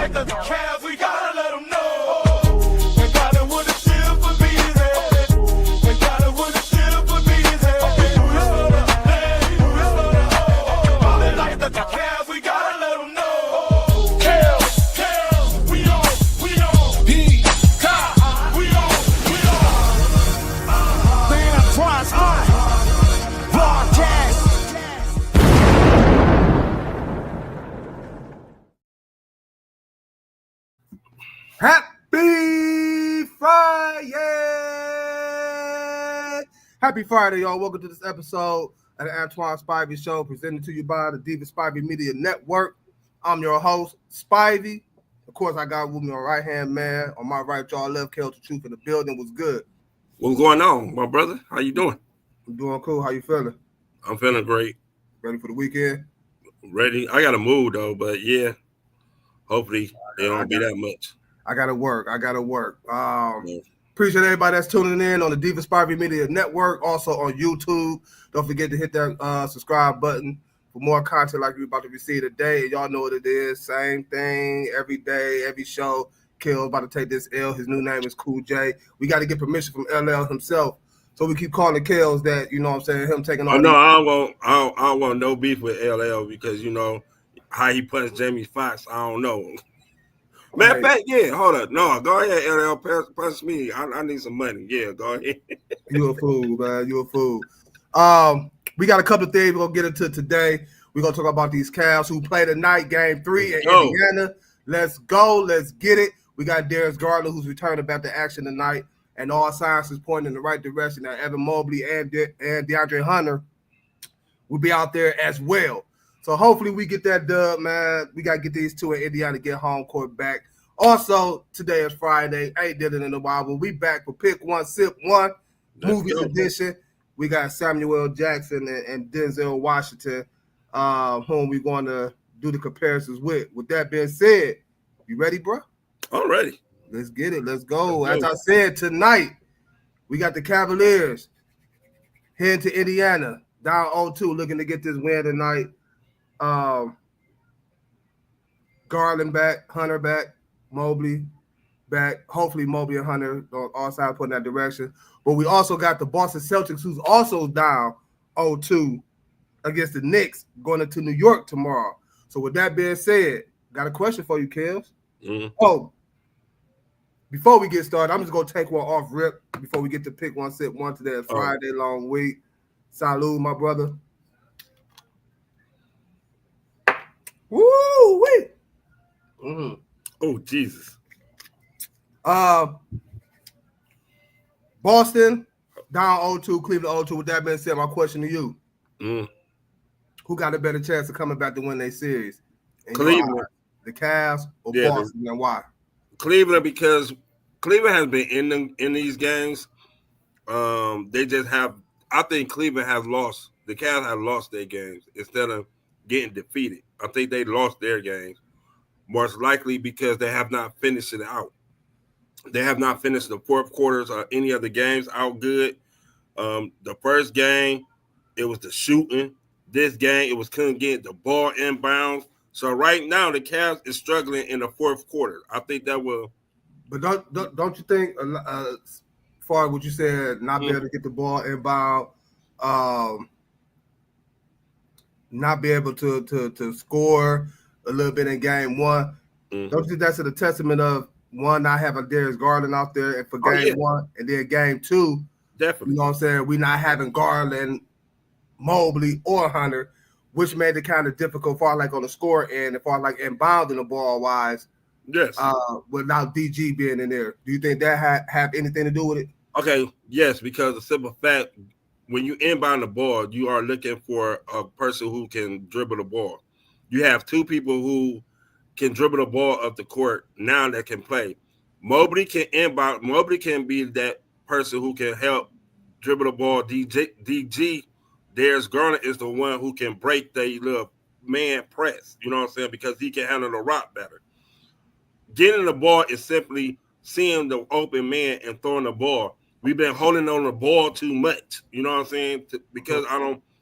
like the Cavs, we gotta let them know. When Cotton would have shield for bees head. When Cotton would have shield for bees head. Ballin' like the Cavs, we gotta let them know. Cavs, we on. P-Cop, we on. The Antoine spot. Broadcast. Happy Friday! Happy Friday, y'all. Welcome to this episode of the Antoine Spivey Show, presented to you by the Spivey Media Network. I'm your host, Spivey. Of course, I got with me my right-hand man. On my right, y'all left, Kel, the truth in the building. Was good. What's going on, my brother? How you doing? I'm doing cool. How you feeling? I'm feeling great. Ready for the weekend? Ready. I got a mood, though, but yeah, hopefully it don't be that much. I gotta work. Appreciate everybody that's tuning in on the Spivey Media Network, also on YouTube. Don't forget to hit that subscribe button for more content like you're about to receive today. Y'all know what it is. Same thing every day, every show. Kill's about to take this L. His new name is Cool J. We got to get permission from LL himself. So we keep calling Kels that, you know what I'm saying, him taking on. Oh, no, I don't want no beef with LL because, you know, how he punched Jamie Foxx, I don't know. Matter of fact, yeah, hold up. No, go ahead, LL, punch me. I need some money. Yeah, go ahead. You a fool, man. You a fool. We got a couple of things we're going to get into today. We're going to talk about these Cavs who played tonight, Game 3 in Indiana. Let's go. Let's get it. We got Darius Garland, who's returning back to action tonight, and all signs is pointing in the right direction. Now, Evan Mobley and DeAndre Hunter will be out there as well. So hopefully we get that dub, man. We got to get these two in Indiana to get home court back. Also, today is Friday. Ain't did it in a while, but we back for Pick One, Sip One, Movies Edition. We got Samuel Jackson and Denzel Washington, whom we're going to do the comparisons with. With that being said, you ready, bro? I'm ready. Let's get it. Let's go. As I said, tonight, we got the Cavaliers heading to Indiana, down 0-2, looking to get this win tonight. Garland back, Hunter back, Mobley back. Hopefully Mobley and Hunter on all sides put in that direction. But we also got the Boston Celtics, who's also down 0-2 against the Knicks, going into New York tomorrow. So with that being said, got a question for you, Kels. Mm-hmm. Oh, before we get started, I'm just going to take one off rip before we get to Pick One, Sip One today. It's Friday, long week. Salud, my brother. Woo-wee. Mm-hmm. Oh, Jesus. Boston, down 0-2, Cleveland 0-2. With that being said, my question to you. Who got a better chance of coming back to win their series? Cleveland. The Cavs or Boston, and why? Cleveland, because Cleveland has been in these games. They just have – I think Cleveland has lost – the Cavs have lost their games instead of getting defeated. I think they lost their games, most likely because they have not finished it out. They have not finished the fourth quarters or any of the games out good. The first game, it was the shooting. This game, it was couldn't get the ball inbounds. So right now, the Cavs is struggling in the fourth quarter. I think that will. But don't you think, as far as what you said, not be able to get the ball inbound, not be able to score a little bit in game one? Don't you think that's a testament of one, not having Darius Garland out there and for game one, and then game two, definitely, you know what I'm saying, we not having Garland, Mobley, or Hunter, which made it kind of difficult for like on the score end, as far like inbounding the ball wise. Yes. Without DG being in there, do you think that have anything to do with it? Okay, yes, because the simple fact, when you inbound the ball, you are looking for a person who can dribble the ball. You have two people who can dribble the ball up the court now that can play. Mobley can inbound. Mobley can be that person who can help dribble the ball. DG, Darius Garland is the one who can break the little man press. You know what I'm saying? Because he can handle the rock better. Getting the ball is simply seeing the open man and throwing the ball. We've been holding on the ball too much. You know what I'm saying? Because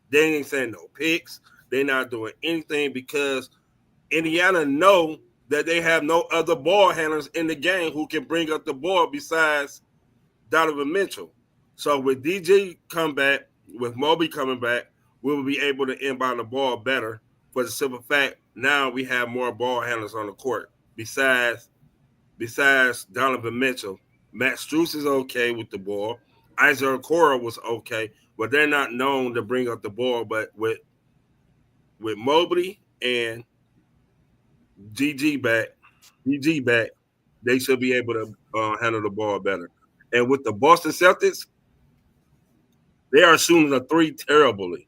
they ain't saying no picks. They're not doing anything because Indiana know that they have no other ball handlers in the game who can bring up the ball besides Donovan Mitchell. So with DG come back, with Mobley coming back, we will be able to inbound the ball better for the simple fact now we have more ball handlers on the court besides Donovan Mitchell. Matt Strus is okay with the ball. Isaiah Okoro was okay, but they're not known to bring up the ball. But with Mobley and DG back, they should be able to handle the ball better. And with the Boston Celtics, they are shooting the three terribly.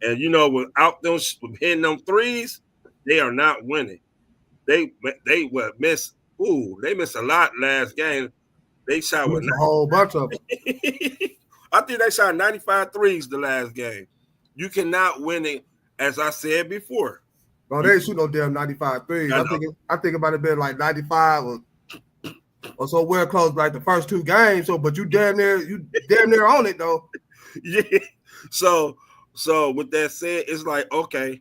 And without them hitting them threes, they are not winning. They miss. They missed a lot last game. They shot with a whole bunch of them. I think they shot 95 threes the last game. You cannot win it, as I said before. No, they ain't shoot no damn 95 threes. I think about it being like 95 or so well close like the first two games. So, but you damn near on it though. Yeah. So with that said, it's like, okay,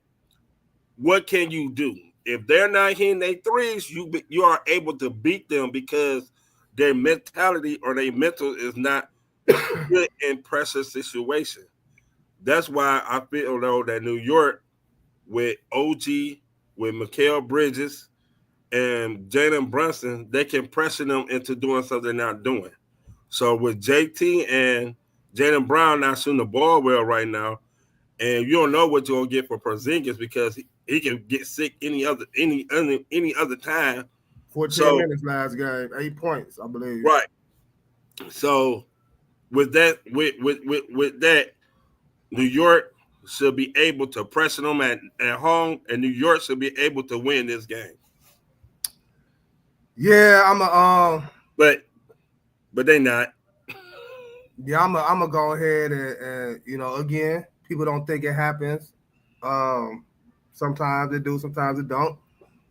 what can you do? If they're not hitting their threes, you are able to beat them because their mentality or their mental is not good in pressure situation. That's why I feel though that New York with OG, with Mikal Bridges, and Jalen Brunson, they can pressure them into doing something they're not doing. So with JT and Jaylen Brown not shooting the ball well right now, and you don't know what you're gonna get for Porzingis because he can get sick any other time. 14 minutes last game, 8 points, I believe. Right. So with that, with that, New York should be able to pressure them at home, and New York should be able to win this game. Yeah, but they not. Yeah, I'm gonna go ahead and again, people don't think it happens. Sometimes it do, sometimes it don't.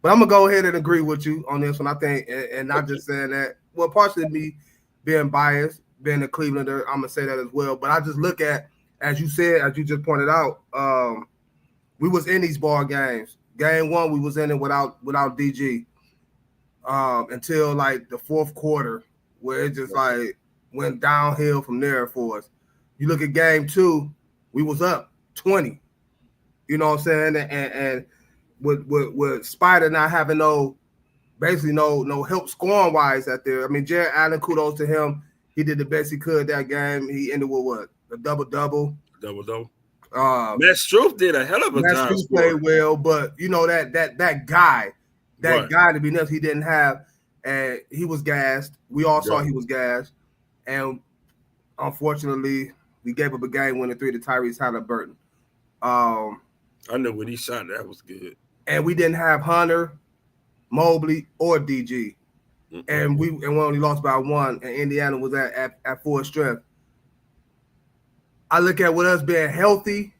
But I'm gonna go ahead and agree with you on this one. I think, and not just saying that. Well, partially me being biased, being a Clevelander, I'm gonna say that as well. But I just look at, as you said, as you just pointed out, we was in these ball games. Game one, we was in it without DG until like the fourth quarter, where it just like went downhill from there for us. You look at game two, we was up 20. You know what I'm saying? And with Spider not having no help scoring wise out there. I mean, Jared Allen, kudos to him. He did the best he could that game. He ended with what? A double-double. Double-double. Matt Strus did a hell of a job. Matt Strus played well, but that guy to be nuts, he didn't have, and he was gassed. We all saw he was gassed, and unfortunately, we gave up a game-winning three to Tyrese Halliburton. I know when he shot, that was good. And we didn't have Hunter, Mobley, or DG. Mm-hmm. And we only lost by one, and Indiana was at full strength. I look at with us being healthy,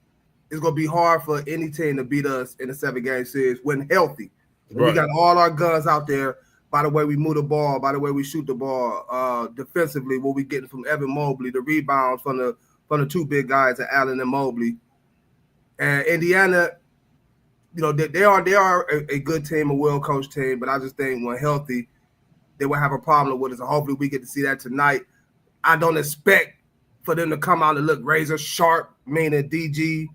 it's going to be hard for any team to beat us in a 7-game series when healthy. Right. We got all our guns out there by the way we move the ball, by the way we shoot the ball, defensively, what we getting from Evan Mobley, the rebounds from the two big guys, Allen and Mobley. And Indiana, they are a good team, a well-coached team, but I just think when healthy, they will have a problem with us. And hopefully we get to see that tonight. I don't expect for them to come out and look razor sharp, meaning DG,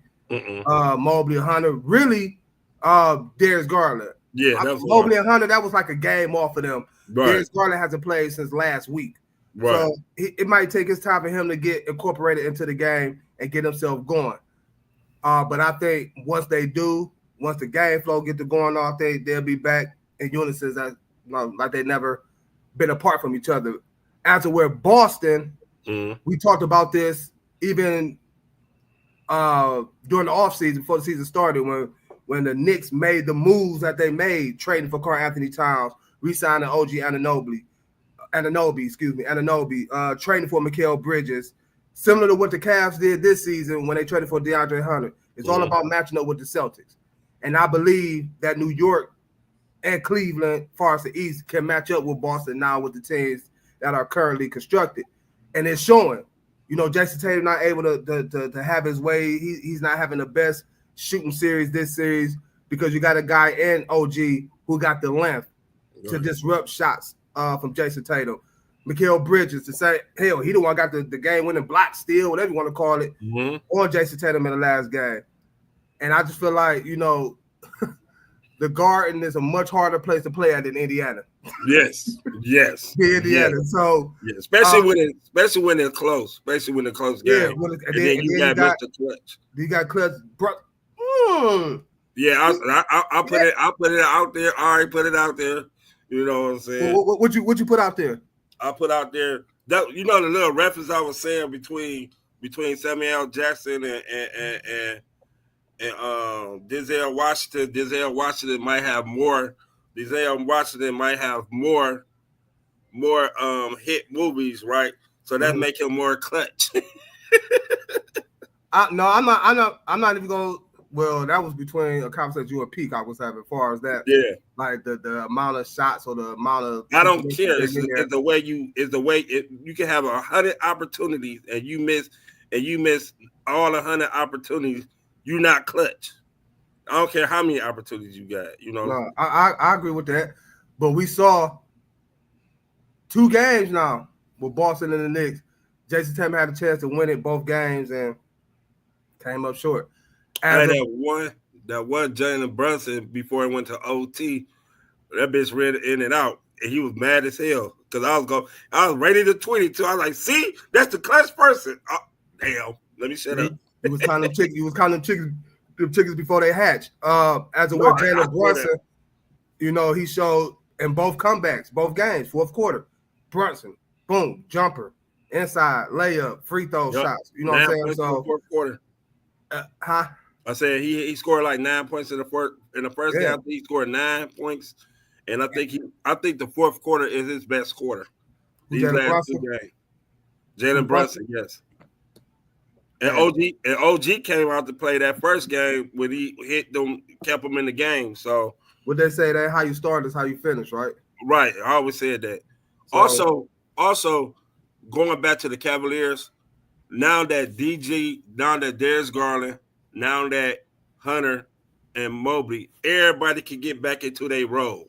Mobley, and Hunter. Really, Darius Garland. Yeah, Mobley and Hunter, that was like a game off of them. Right. Darius Garland hasn't played since last week. Right. So it might take his time for him to get incorporated into the game and get himself going. But I think once they do, once the game flow get to going off, they'll be back in unison like they never been apart from each other. As to where Boston, we talked about this even during the offseason before the season started when the Knicks made the moves that they made, trading for Karl Anthony Towns, re-signing OG Anunoby, trading for Mikal Bridges, similar to what the Cavs did this season when they traded for DeAndre Hunter. It's all about matching up with the Celtics. And I believe that New York and Cleveland, far as the East, can match up with Boston now with the teams that are currently constructed. And it's showing. Jason Tatum not able to have his way. He's not having the best shooting series this series because you got a guy in OG who got the length to disrupt shots from Jason Tatum. Mikal Bridges to say, hell, he the one got the game-winning block steal, whatever you want to call it, on Jason Tatum in the last game. And I just feel like, the Garden is a much harder place to play at than Indiana. Yes. Indiana. Yes. So especially when it's close, especially when it's close game. And then you got Mr. Clutch. You got Clutch, bro. Yeah, I put it out there. I already put it out there. You know what I'm saying? What you put out there? I put out there that the little reference I was saying between Samuel Jackson and Denzel Washington. Denzel Washington might have more. Denzel Washington might have more hit movies, right? So that make him more clutch. I'm not even going. Well, that was between a conversation you and Peacock was having, as far as that. Yeah, like the amount of shots or the amount of. I don't care. It's the way you can have 100 opportunities and you miss all 100 opportunities. You're not clutch. I don't care how many opportunities you got. No, I agree with that. But we saw 2 games now with Boston and the Knicks. Jason Tatum had a chance to win it both games and came up short. That one Jalen Brunson before it went to OT, that bitch ran in and out, and he was mad as hell because I was ready to tweet it too. I was like, "See, that's the clutch person." Oh, damn, let me shut up. He was counting chickens. He was counting chickens before they hatch. As it was Jalen Brunson, he showed in both comebacks, both games, fourth quarter. Brunson, boom, jumper, inside layup, free throw shots. You know what I'm saying? So fourth quarter. I said he scored like 9 points in the first game. He scored 9 points, and I think the fourth quarter is his best quarter. These last 2 games. Jalen Brunson, yes. And OG came out to play that first game when he hit them, kept them in the game. So what they say, that how you start is how you finish, right? Right. I always said that. So, also going back to the Cavaliers, now that Darius Garland, now that Hunter and Mobley, everybody can get back into their role.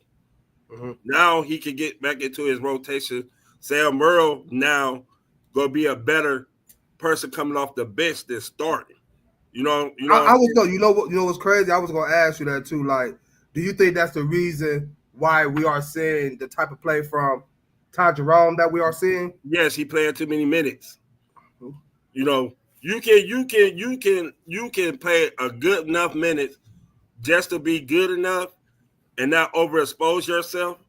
Now he can get back into his rotation. Sam Merrill now gonna be a better person coming off the bench than starting. What's crazy? I was gonna ask you that too. Like, do you think that's the reason why we are seeing the type of play from Ty Jerome that we are seeing? Yes, he playing too many minutes. You can play a good enough minutes just to be good enough and not overexpose yourself,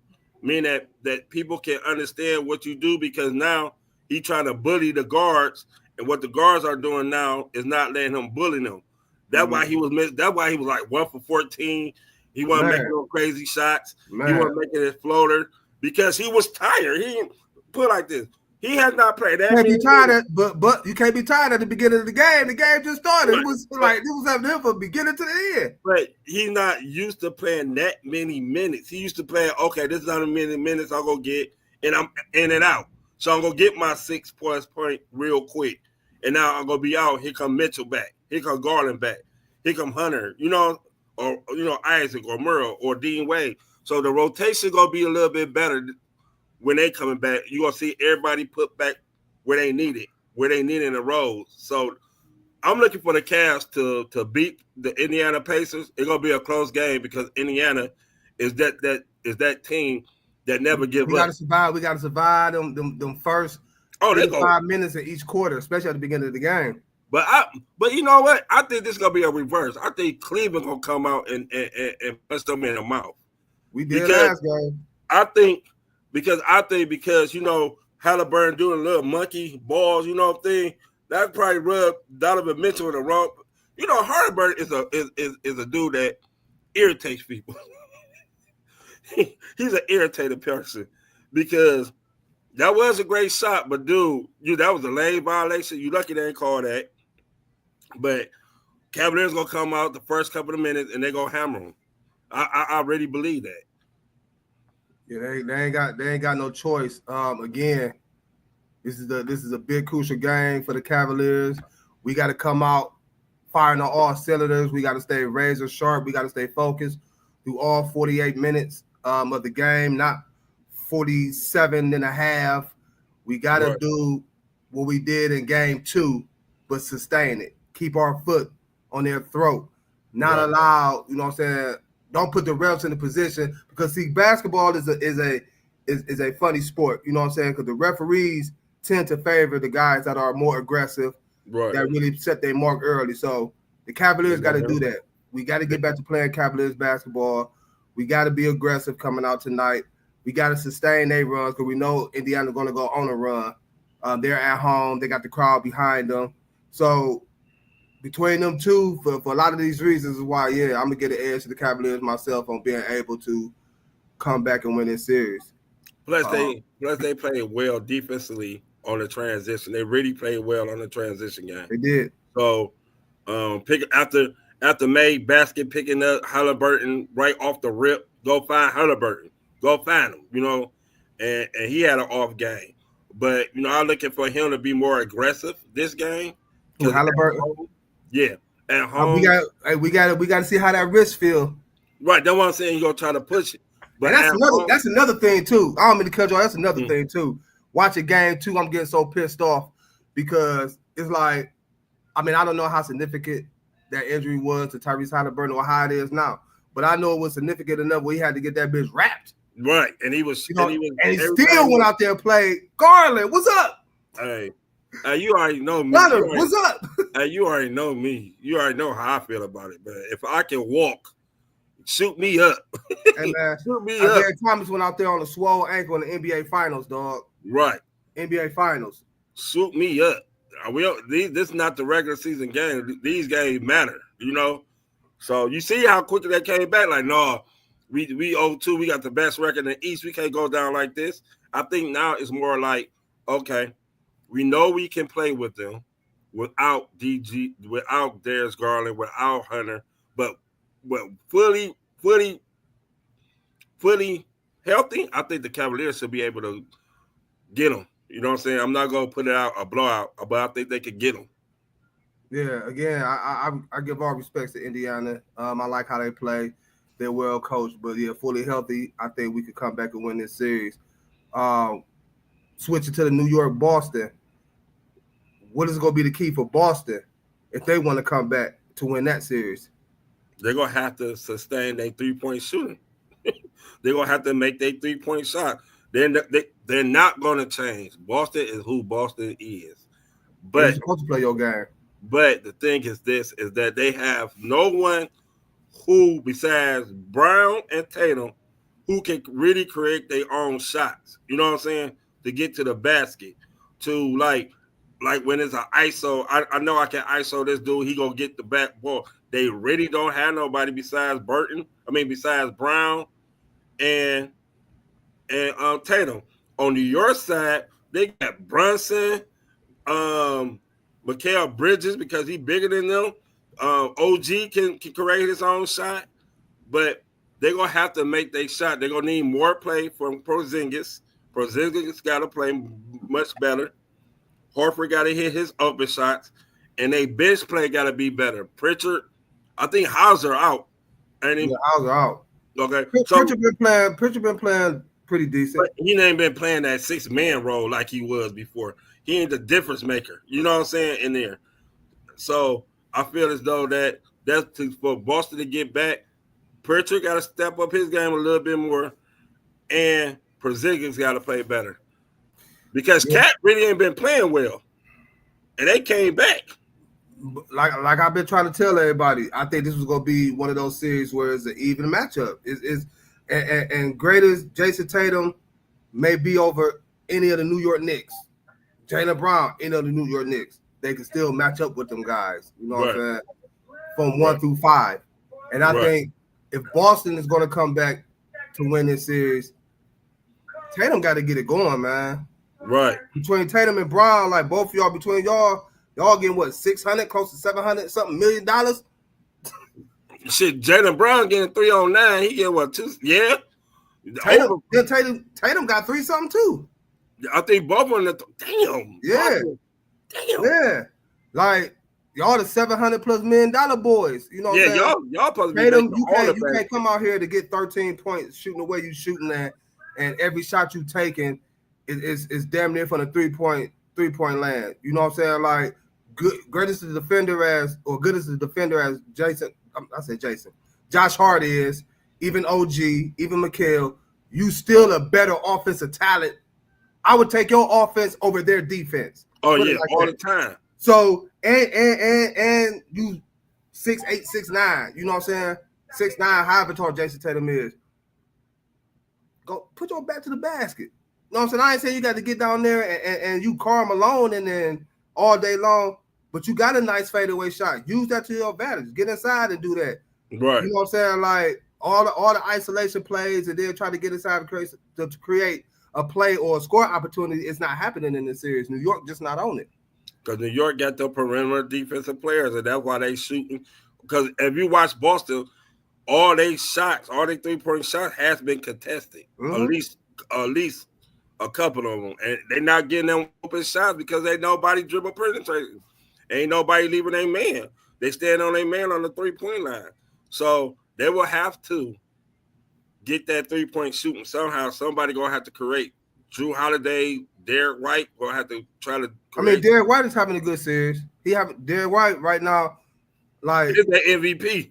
meaning that people can understand what you do, because now he trying to bully the guards, and what the guards are doing now is not letting him bully them. That's why he was missed. That's why he was like 1 for 14. He wasn't making no crazy shots. He wasn't making his floater because he was tired. He put like this. He has not played that. Can't be tired but you can't be tired at the beginning of the game. The game just started. It was having him from beginning to the end. But he's not used to playing that many minutes. He used to play, okay, this is how many minutes I'm gonna get, and I'm in and out. So I'm gonna get my 6+ point real quick. And now I'm gonna be out. Here come Mitchell back. Here come Garland back. Here come Hunter, or Isaac or Merle or Dean Wade. So the rotation gonna be a little bit better when they coming back. You're gonna see everybody put back where they need it, in the roles. So I'm looking for the Cavs to beat the Indiana Pacers. It's gonna be a close game because Indiana is that team that never give up. We gotta survive them first 5 minutes in each quarter, especially at the beginning of the game. But you know what? I think this is gonna be a reverse. I think Cleveland gonna come out and punch them in the mouth. We did last game. I think because Halliburton doing a little monkey balls, thing that probably rubbed Donovan Mitchell in the wrong. Halliburton is a dude that irritates people. He's an irritated person because that was a great shot, but dude, that was a lane violation. You lucky they didn't call that. But Cavaliers gonna come out the first couple of minutes and they gonna hammer them. I really believe that. Yeah, they ain't got no choice. Again, this is a big crucial game for the Cavaliers. We got to come out firing on all cylinders. We got to stay razor sharp. We got to stay focused through all 48 minutes. of the game, not 47 and a half. We got to do what we did in game 2, but sustain it. Keep our foot on their throat. Not allow, you know what I'm saying, don't put the refs in the position, because see, basketball is a funny sport, you know what I'm saying, because the referees tend to favor the guys that are more aggressive, that really set their mark early. So the Cavaliers got to do that. We got to get back to playing Cavaliers basketball. We got to be aggressive coming out tonight. We got to sustain their runs, because we know Indiana's going to go on a run. They're at home. They got the crowd behind them. So between them two, for a lot of these reasons is why, I'm going to get an edge to the Cavaliers myself on being able to come back and win this series. Plus they played well defensively on the transition. They really played well on the transition game. They did. So pick after May basket picking up Halliburton right off the rip, go find Halliburton. Go find him, you know. And he had an off game. But, you know, I'm looking for him to be more aggressive this game. Halliburton? Yeah. At home. We got to see how that wrist feel. Right. That's what I'm saying. You're going to try to push it. But that's another thing, too. I don't mean to cut you off. That's another thing, too. Watching game 2, I'm getting so pissed off because it's like, I mean, I don't know how significant that injury was to Tyrese Halliburton or how it is now. But I know it was significant enough where he had to get that bitch wrapped. Right. And he was, and he still went out there and played. Garland, what's up? Hey, you already know me. Leonard, what's up? Hey, you already know me. You already know how I feel about it. But if I can walk, shoot me up. And shoot me up. Isaiah Thomas went out there on a swole ankle in the NBA Finals, dog. Right. NBA Finals. Shoot me up. This is not the regular season game. These games matter, you know. So you see how quickly they came back. Like, no, we 0-2. We got the best record in the East. We can't go down like this. I think now it's more like, okay, we know we can play with them without DG, without Darius Garland, without Hunter, but fully healthy. I think the Cavaliers should be able to get them. You know what I'm saying? I'm not going to put it out a blowout, but I think they could get them. Yeah, again, I give all respects to Indiana. I like how they play. They're well coached, but fully healthy. I think we could come back and win this series. Switching to the New York Boston. What is going to be the key for Boston if they want to come back to win that series? They're going to have to sustain their 3-point shooting. They're going to have to make their 3-point shot. They're not going to change. Boston is who Boston is. But you're supposed to play your game. But the thing is that they have no one who, besides Brown and Tatum, who can really create their own shots. You know what I'm saying? To get to the basket. To like when it's an ISO, I know I can ISO this dude, he gonna get the back ball. They really don't have nobody besides besides Brown and Tatum. On your side, they got Brunson, Mikal Bridges, because he's bigger than them. OG can create his own shot, but they're going to have to make their shot. They're going to need more play from Porzingis. Porzingis got to play much better. Horford got to hit his open shots, and they bench play got to be better. Pritchard, I think Hauser out. Hauser out. Okay. Pritchard been playing pretty decent. But he ain't been playing that 6-man role like he was before. He ain't the difference maker. You know what I'm saying? In there. So I feel as though that's for Boston to get back. Pritchard got to step up his game a little bit more, and Porzingis got to play better. Because Cat really ain't been playing well, and they came back. Like I've been trying to tell everybody, I think this was going to be one of those series where it's an even matchup. And great as Jason Tatum may be over any of the New York Knicks, Jaylen Brown, any of the New York Knicks, they can still match up with them guys. You know what I'm saying? From 1 through 5. And I think if Boston is going to come back to win this series, Tatum got to get it going, man. Right. Between Tatum and Brown, like both of y'all, between y'all getting what, 600, close to 700 something $million? Shit, Jaylen Brown getting 3 on 9. He get what, 2? Yeah. Tatum got 3 something too. I think both of them. Damn. Yeah. Damn. Yeah. Like Y'all the $700+ million boys. You know what I'm Yeah, saying? y'all supposed to be Tatum, making you all the can't come out here to get 13 points shooting the way you shooting at, and every shot you taking is damn near from the three-point land. You know what I'm saying? Like good as the defender as Jason. I say Jason. Josh Hart is, even OG, even Mikal, you still a better offensive talent. I would take your offense over their defense. Oh Put it yeah, like all that. the time. So and you 6'8", 6'9", you know what I'm saying? 6'9", however tall Jason Tatum is. Go put your back to the basket. You know what I'm saying? I ain't saying you got to get down there and you Karl Malone and then all day long, but you got a nice fadeaway shot. Use that to your advantage. Get inside and do that. Right. You know what I'm saying? Like all the isolation plays and then try to get inside to create a play or a score opportunity. It's not happening in this series. New York just not on it. Because New York got the perimeter defensive players, and that's why they shooting. Because if you watch Boston, all they shots, all their 3-point shots has been contested. Mm-hmm. At least a couple of them. And they're not getting them open shots because ain't nobody dribble penetrating. Ain't nobody leaving their man. They stand on their man on the 3-point line. So they will have to get that 3-point shooting somehow. Somebody gonna have to create. Drew Holiday, Derek White gonna have to try to create. I mean, Derek White is having a good series. Derek White right now, like he's the MVP.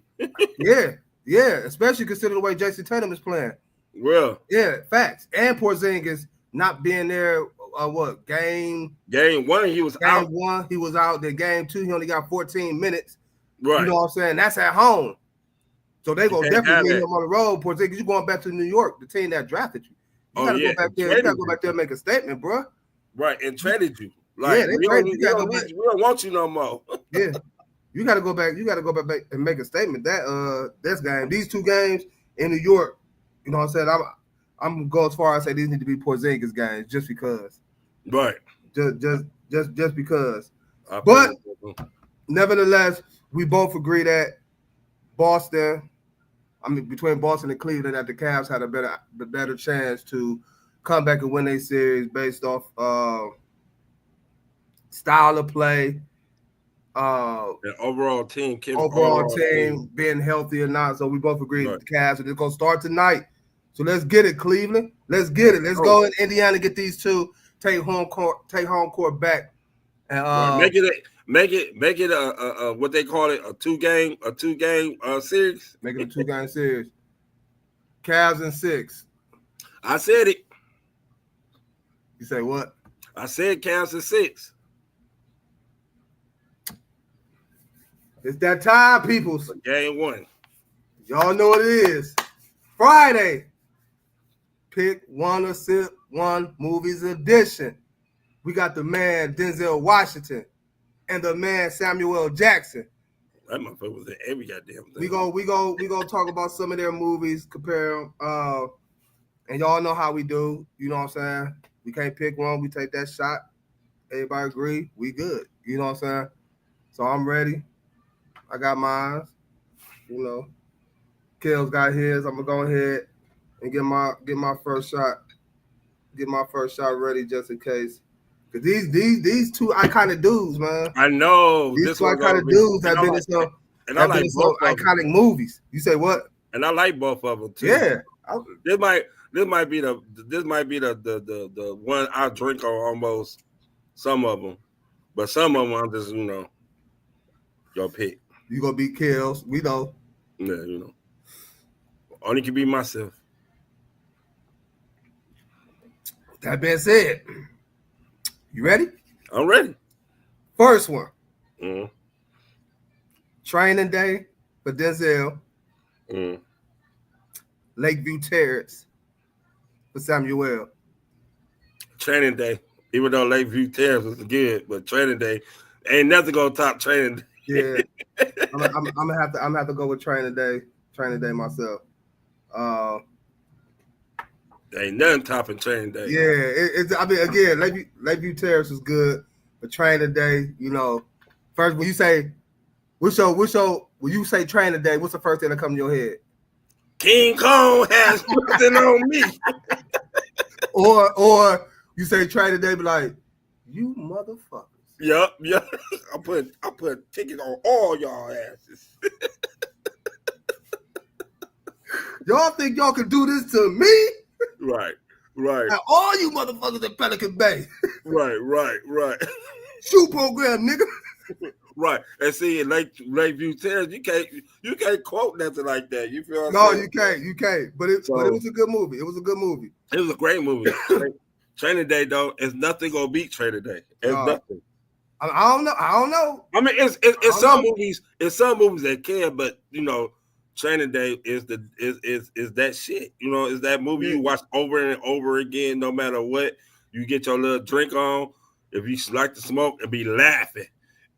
yeah, especially considering the way Jason Tatum is playing. Well, yeah, facts. And Porzingis not being there. Game 1 he was out. Game 1 he was out. Then game 2 he only got 14 minutes. Right. You know what I'm saying? That's at home. So they gonna definitely need him on the road. Porzingis, you going back to New York, the team that drafted you. You gotta go back there. You gotta go back there and make a statement, bro. Right, and traded you. Like, we don't want you no more. Yeah. You gotta go back. You gotta go back and make a statement. That's game. These 2 games in New York, you know what I'm saying? I'm gonna go as far as say these need to be Porzingis games just because. Right. Just because. But nevertheless, we both agree that Boston, between Boston and Cleveland, that the Cavs had the better chance to come back and win a series based off style of play, the overall team being healthy or not. So we both agree with the Cavs, and it's gonna start tonight. So let's get it, Cleveland. Let's get it. Let's go in Indiana, get these 2, take home court back, and make it a what they call it, a two game series. Make it a 2-game series. Cavs in 6. I said it. You say what? I said Cavs in 6. It's that time, peoples. Game 1. Y'all know what it is. Friday. Pick one or sip one movies edition. We got the man Denzel Washington and the man Samuel Jackson. That motherfucker was in every goddamn thing. We gonna talk about some of their movies, compare them, and y'all know how we do. You know what I'm saying? We can't pick one. We take that shot. Everybody agree? We good. You know what I'm saying? So I'm ready. I got mine. You know, Kale's got his. I'm gonna go ahead and get my first shot. Get my first shot ready just in case. Cause these 2 iconic dudes, man. I know these 2 iconic dudes have been in some iconic movies. You say what? And I like both of them too. Yeah. This might be the one I drink on almost. Some of them, but some of them I'm just your pick. You gonna beat Kales? We know. Yeah, only can be myself. That being said, you ready? I'm ready. First one. Mm-hmm. Training Day for Denzel. Mm-hmm. Lakeview Terrace for Samuel. Training Day. Even though Lakeview Terrace was good, but Training Day ain't nothing gonna top Training Day. Yeah, I'm gonna have to go with Training Day. Training Day myself. Ain't nothing topping Training Day. Yeah, again, Lakeview Terrace is good, but Training Day, first when you say when you say Training Day, what's the first thing that comes to your head? King Kong has something on me. Or you say Training Day, be like, you motherfuckers. Yup. I put tickets on all y'all asses. Y'all think y'all can do this to me? Right. Now, all you motherfuckers in Pelican Bay. Right. Shoot program, nigga. Right. And see, in Lakeview Terrace, you can't quote nothing like that. You feel what I'm No, saying? you can't. But it was a good movie. It was a good movie. It was a great movie. Training Day, though, is nothing gonna beat Training Day. It's nothing. I don't know. I mean, it's some movies. It's some movies that can, but you know, Training Day is that shit. You know, is that movie you watch over and over again, no matter what. You get your little drink on. If you like to smoke and be laughing,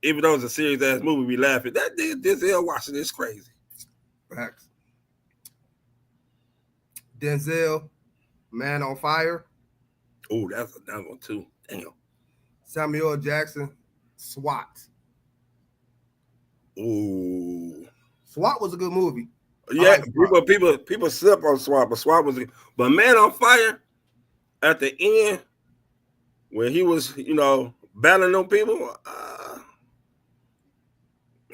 even though it's a serious ass movie, be laughing. That Denzel watching is crazy. Facts. Denzel, Man on Fire. Oh, that's another one too. Damn. Samuel Jackson, SWAT. Ooh. SWAT was a good movie. Yeah, people slip on SWAT, but SWAT was. But Man on Fire, at the end, when he was, battling them people,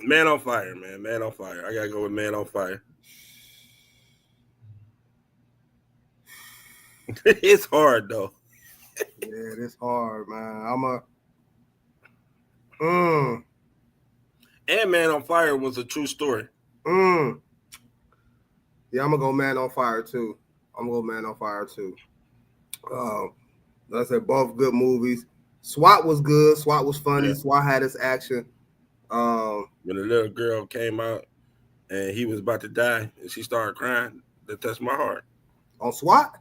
Man on Fire, man. Man on Fire. I gotta go with Man on Fire. It's hard though. Yeah, it's hard, man. And Man on Fire was a true story. Yeah, I'm gonna go Man on Fire too. Like I said, both good movies. SWAT was good. SWAT was funny. Yeah. SWAT had its action. When the little girl came out and he was about to die and she started crying, that touched my heart. On SWAT?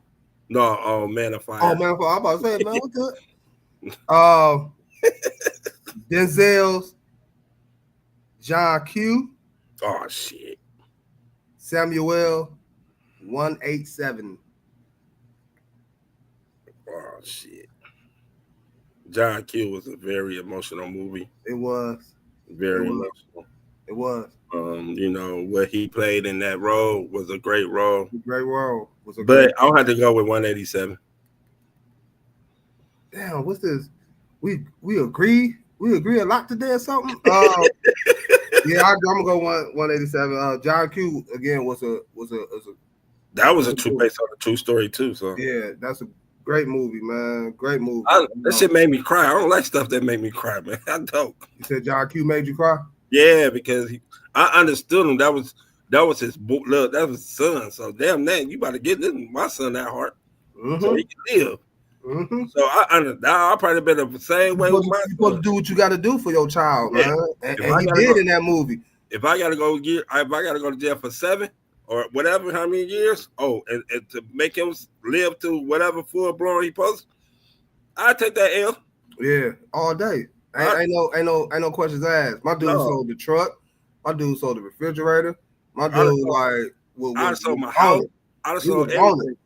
No, on Man on Fire. Oh, Man on Fire. I'm about to say, man, what good? Denzel's John Q. Oh, shit. Samuel 187. Oh, shit. John Q was a very emotional movie. It was. Very emotional. It was. What he played in that role was a great role. But I'll have to go with 187. Damn, what's this? We agree. We agree a lot today or something. Yeah, I'm gonna go 187. John Q again was a that was a true based on a true story too. So yeah, that's a great movie, man. Great movie. That shit made me cry. I don't like stuff that make me cry, man. I don't. You said John Q made you cry? Yeah, because I understood him. That was his look. That was his son. So damn that, you about to get my son that heart, so he can live. Mm-hmm. So I probably been the same way with my son. You're supposed to do what you got to do for your child, man. And he did in that movie. If I gotta go to jail for 7 or whatever, how many years? Oh, and to make him live to whatever full blown he posts, I take that L. Yeah, all day. Ain't no questions asked. My dude sold the truck. My dude sold the refrigerator. My dude I sold my house. I sold everything.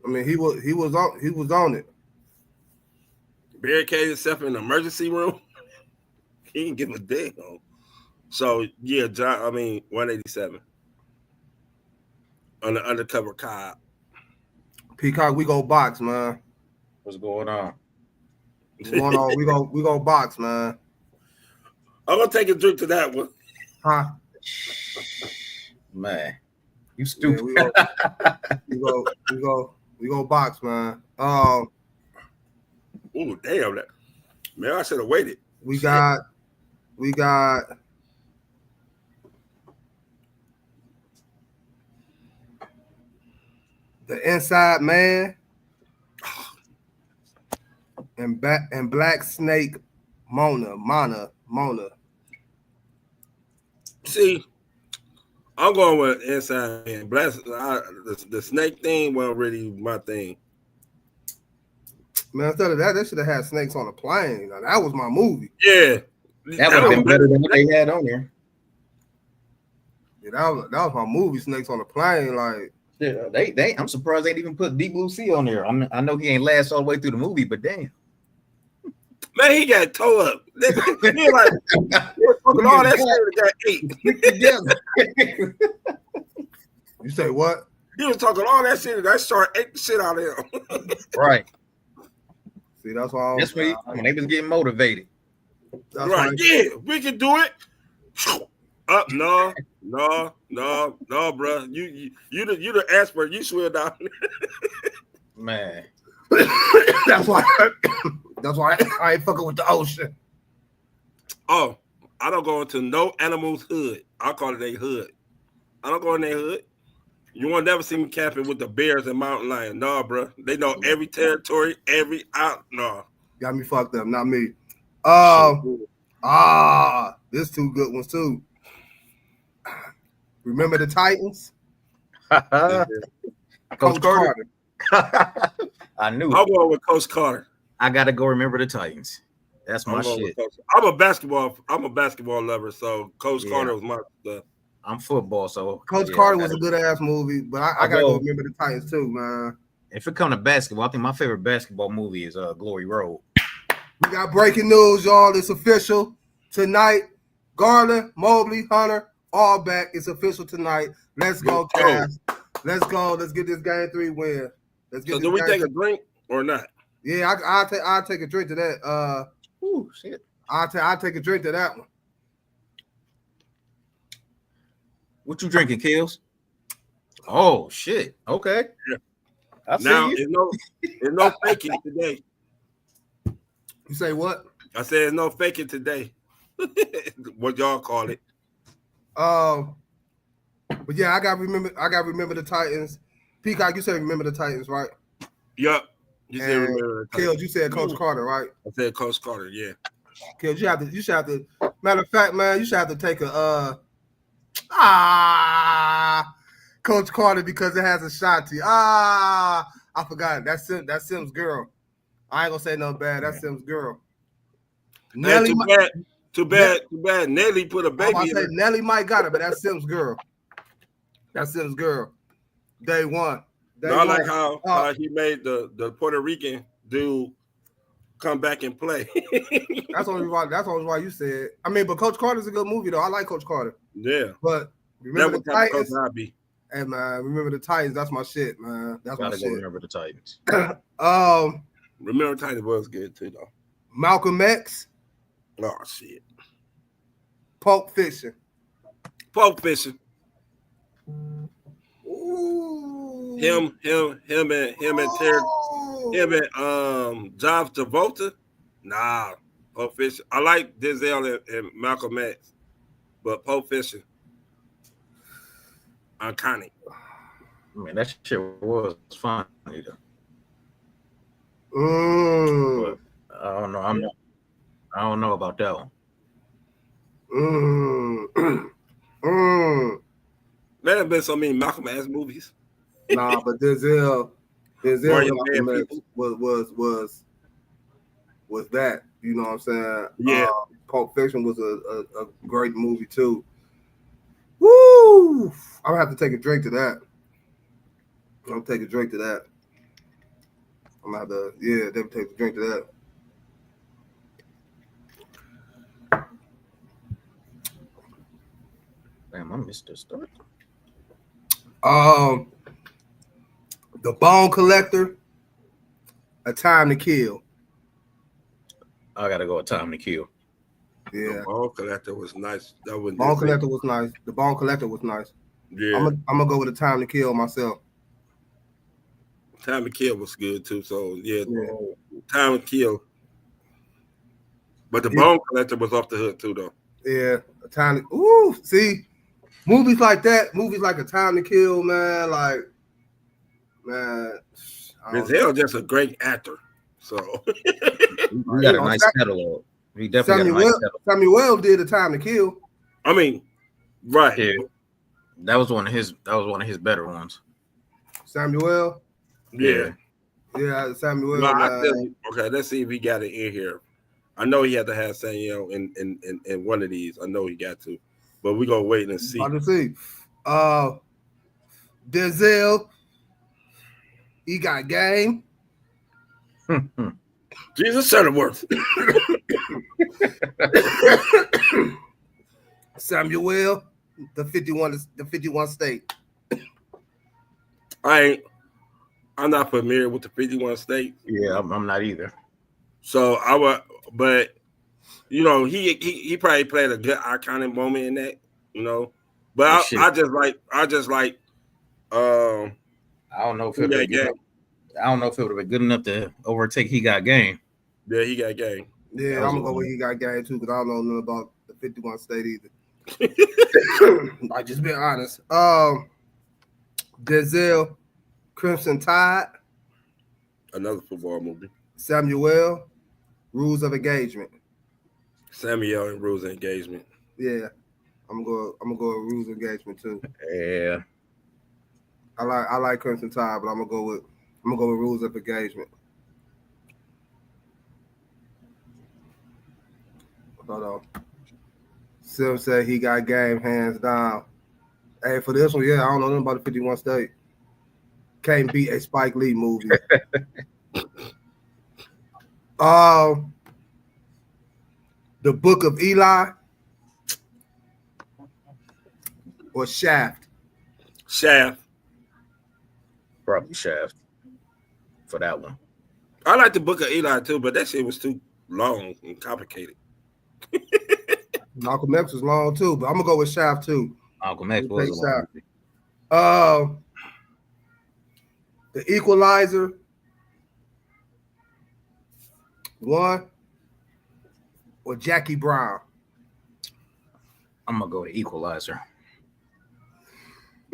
I mean, he was on it. Barricaded himself in the emergency room. He didn't give a damn. So yeah, 187 on the undercover cop. Peacock, we go box, man. What's going on? We go box, man. I'm gonna take a drink to that one. Huh? Man, you stupid. Yeah, we go box, man. Oh damn that. Man, I should have waited. We got The Inside Man and Black Snake Mona. See, I'm going with Inside Man. The snake thing wasn't really my thing. Man, instead of that, they should have had snakes on a plane. Now, that was my movie. Yeah. That would have been better than what they had on there. Yeah, that was my movie, Snakes on a Plane. Like, yeah, they I'm surprised they didn't even put Deep Blue Sea on there. I know he ain't last all the way through the movie, but damn. Man, he got towed up. He like all that shit got ate. You say what? He was talking all that shit, and that shark ate the shit out of him. Right. See, that's why. That's when they was getting motivated. That's Right? why. Yeah, we can do it. No, bro. You the expert. You swear down. Man, That's why. That's why I ain't fucking with the ocean. Oh, I don't go into no animal's hood. I call it a hood. I don't go in their hood. You won't never see me camping with the bears and mountain lion. No, bro. They know every territory, every out. No. Got me fucked up, not me. There's two good ones too. Remember the Titans? Coach Carter. I knew I'm it. going with Coach Carter. I gotta go remember the Titans. That's my shit. I'm a basketball lover, so Coach Carter was my stuff. I'm football, so Coach Carter was a good ass movie, but I gotta go remember the Titans too, man. If it comes to basketball, I think my favorite basketball movie is Glory Road. We got breaking news, y'all. It's official tonight. Garland, Mobley, Hunter, all back. It's official tonight. Let's go, Cavs. Let's go. Let's get this game 3 win. Let's get. So do we take a drink or not? Yeah, I'll take a drink to that. Ooh, shit. I'll take a drink to that one. What you drinking, Kills? Oh shit. Okay. Yeah. I see Now you. it's no faking today. You say what? I said it's no faking today. What y'all call it? But yeah, I gotta remember the Titans. Peacock, you said remember the Titans, right? Yup. You said remember the Kills, you said Coach Carter, right? I said Coach Carter, yeah. Kills, you should have to. Matter of fact, man, you should have to take a Coach Carter because it has a Shanti. I forgot. That's Sim's girl. I ain't gonna say nothing bad. That's Sim's girl. Nelly, too bad. Nelly put a baby in her. Nelly might got it, but that's Sim's girl. That's Sim's girl. Day one. I like how he made the Puerto Rican dude come back and play. That's only why you said. I mean, but Coach Carter's a good movie though. I like Coach Carter. Yeah. But remember the Titans. Hobby. Hey man, remember the Titans. That's my shit, man. That's my shit. Remember the Titans. Remember the Titans was good too though. Malcolm X. Oh shit. Pulp Fiction. Ooh. Him and Terry, him and John Travolta. Nah, Pulp Fiction. I like Denzel and Malcolm X, but Pulp Fiction. Iconic. Man, that shit was fun. But I don't know. I don't know about that one. There have been so many Malcolm X movies. Nah, but Denzel Malcolm X was that. You know what I'm saying? Yeah. Pulp Fiction was a great movie too. Woo! I'm gonna have to take a drink to that. I'm gonna take a drink to that. I'm gonna have to, definitely take a drink to that. Damn, I missed this start. The Bone Collector, A Time to Kill. I gotta go with Time to Kill. Yeah. The Bone Collector was nice. Bone Collector was nice. The Bone Collector was nice. Yeah. I'm gonna go with A Time to Kill myself. Time to Kill was good too. So yeah. Time to Kill. But the Bone Collector was off the hook too, though. Yeah, A Time to see movies like that, movies like A Time to Kill, man. Like, man, Denzel just a great actor. So he got a nice catalog. He definitely got a nice catalog. Samuel did A Time to Kill. I mean, right. Yeah. That was one of his better ones. Samuel? Yeah. Yeah, Samuel. Okay, let's see if he got it in here. I know he had to have Samuel in one of these. I know he got to. But we're gonna wait and see. About to see. Denzel. He got game. Jesus Shuttleworth. Samuel, the 51 state. I'm not familiar with the 51 states. Yeah, I'm not either. So I would, but you know, he probably played a good iconic moment in that, you know. But Oh, I, shit. I just like I don't know if it would have game. been. I don't know if it would have been good enough to overtake He Got Game. Yeah, he got game. Yeah, That was I'm gonna go one. with he got game too because I don't know nothing about the 51 state either. Like just being honest. Denzel, Crimson Tide, Another football movie. Samuel, Rules of Engagement. Samuel and Rules of Engagement. Yeah, I'm gonna go with Rules of Engagement too. Yeah. I like Crimson Tide, but I'm gonna go with Rules of Engagement. Hold on. Sim said he got game hands down. Hey, for this one, yeah, I don't know nothing about the 51 state. Can't beat a Spike Lee movie. The Book of Eli or Shaft. Shaft. Probably Shaft for that one. I like the Book of Eli too, but that shit was too long and complicated. Malcolm X was long too, but I'm gonna go with Shaft too. Malcolm X was a long Shaft. movie. The Equalizer 1 or Jackie Brown. I'm gonna go to Equalizer.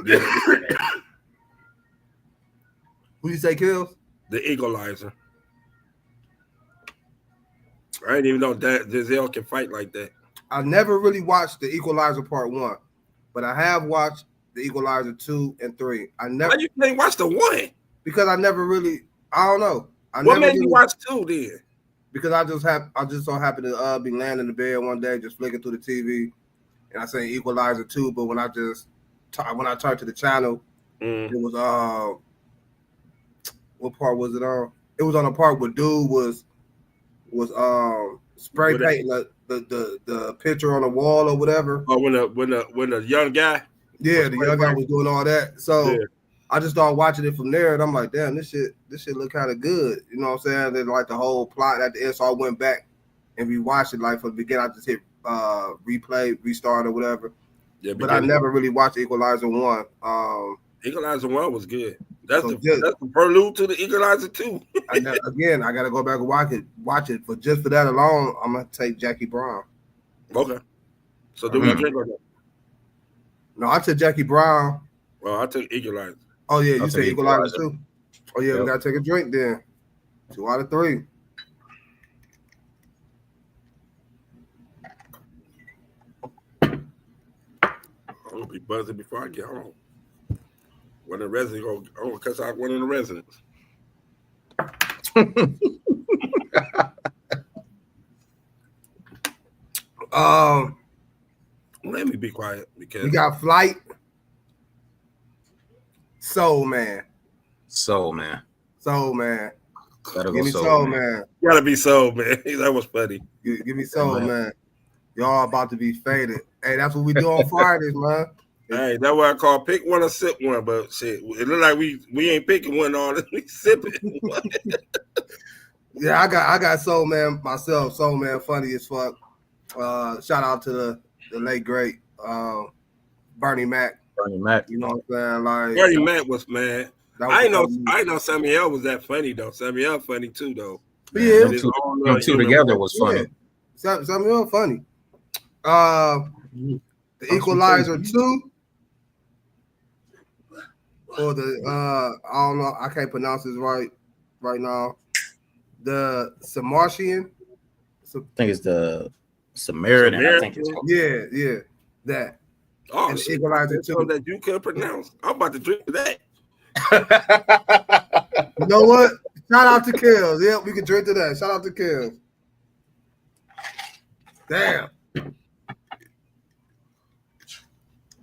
Yeah, Who you say kills? the Equalizer. I didn't even know that Denzel can fight like that. I never really watched the Equalizer Part 1, but I have watched the Equalizer 2 and 3. I never Why you can't watch the one? because I never really I don't know. What made you watch two then? Because I just so happened to be laying in the bed one day, just flicking through the TV, and I seen Equalizer 2. But when I turned to the channel, it was what part was it on? It was on a part where dude was spray painting the picture on the wall or whatever. Oh, when the young guy. Yeah, the young guy was doing all that. So Yeah. I just started watching it from there, and I'm like, damn, this shit look kind of good. You know what I'm saying? Then like the whole plot at the end, so I went back and rewatched it. Like from the beginning, I just hit replay, restart or whatever. Yeah, But I never really watched Equalizer 1. Equalizer 1 was good. That's So the good. that's the prelude to the Equalizer 2. I gotta go back and watch it. For just for that alone, I'm gonna take Jackie Brown. Okay. So do we drink or no? No, I took Jackie Brown. Well, I took Equalizer. Oh yeah, you I'll said take Equalizer Equalizer. too. Oh yeah, we Yep. gotta take a drink then. 2 out of 3. I'm gonna be buzzing before I get home. When the resident go, because I went in the residence. Let me be quiet because We got Flight, Soul Man. Soul Man. Give Gotta go me Soul, Soul Man. Man. you gotta be sold, man. That was funny. Give me Soul man. Man. Y'all about to be faded. Hey, that's what we do on Fridays, man. Hey, that's what I call pick one or sip one, but shit, it look like we ain't picking one all we sipping. Yeah, I got Soul Man myself. Soul Man funny as fuck. Shout out to the late great Bernie Mac. Bernie Mac. You know what I'm saying? Like Bernie Mac was mad. that was I funny. know Samuel was that funny though. Samuel funny too though. Yeah. Them His two, own them two human together way. was funny. Yeah. Samuel funny. The Equalizer 2 or the I don't know, I can't pronounce this right now. The Samartian. I think it's the Samaritan. I think it's called. Yeah, that. Oh, And shit. Equalizer So 2. that you could pronounce. I'm about to drink that. You know what? Shout out to Kills. Yeah, we can drink to that. Shout out to Kills. Damn.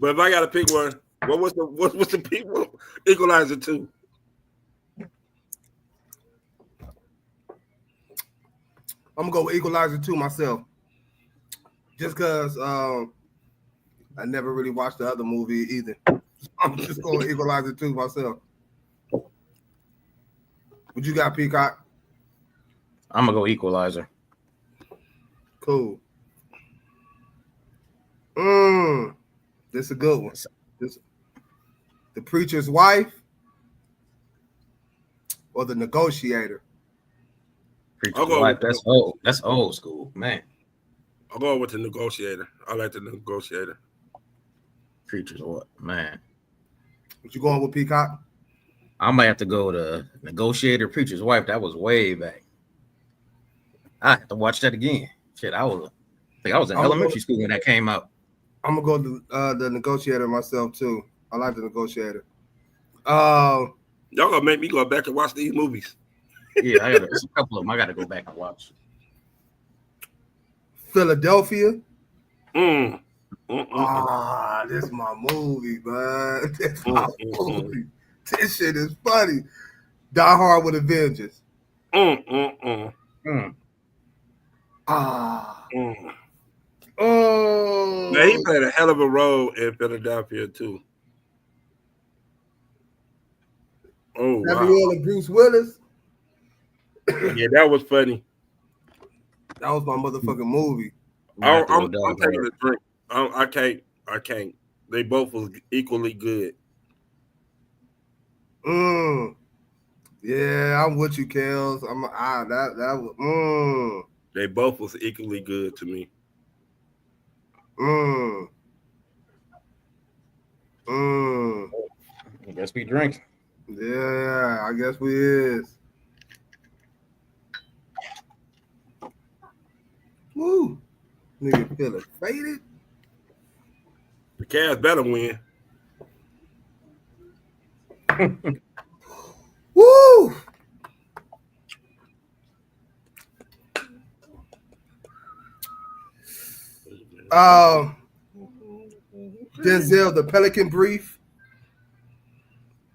But if I gotta pick one, what's the people Equalizer 2? I'm gonna go with Equalizer 2 myself. Just because I never really watched the other movie either. I'm just going with Equalizer 2 myself. What you got, Peacock? I'm gonna go Equalizer. Cool. This is a good one. This, The Preacher's Wife or The Negotiator? Preacher's Wife. That's old. That's old school, man. I'll go with The Negotiator. I like The Negotiator. Preacher's what, man? What you going with, Peacock? I might have to go to Negotiator, Preacher's Wife. That was way back. I have to watch that again. Shit, I think I was in elementary school when that came out. I'm gonna go to The Negotiator myself too. I like The Negotiator. Y'all gonna make me go back and watch these movies. Yeah, there's a couple of them I gotta go back and watch. Philadelphia. This is my movie, man. This my movie. This shit is funny. Die Hard with a Vengeance. Oh. Man, he played a hell of a role in Philadelphia too. Oh, Samuel and Bruce Willis. Yeah, that was funny. That was my motherfucking movie. I'm taking a drink. I can't. They both was equally good. Yeah, I'm with you, Kels. They both was equally good to me. I guess we drink. Yeah, I guess we is. Woo. Nigga feeling faded. The Cavs better win. Woo. Denzel, The Pelican Brief,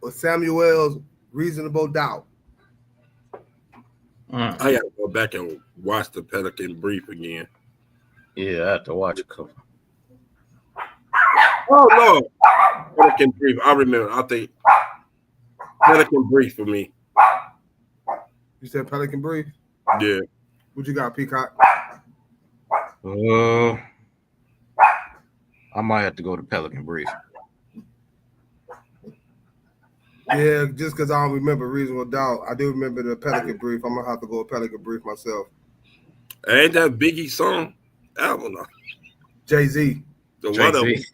or Samuel's Reasonable Doubt? I gotta go back and watch The Pelican Brief again. Yeah, I have to watch a couple. Oh no, Pelican Brief. I remember. I think Pelican Brief for me. You said Pelican Brief? Yeah. What you got, Peacock? I might have to go to Pelican Brief. Yeah, just because I don't remember Reasonable Doubt. I do remember the Pelican Brief. I'm going to have to go with Pelican Brief myself. Ain't that Biggie song? Album. Jay-Z. Jay-Z.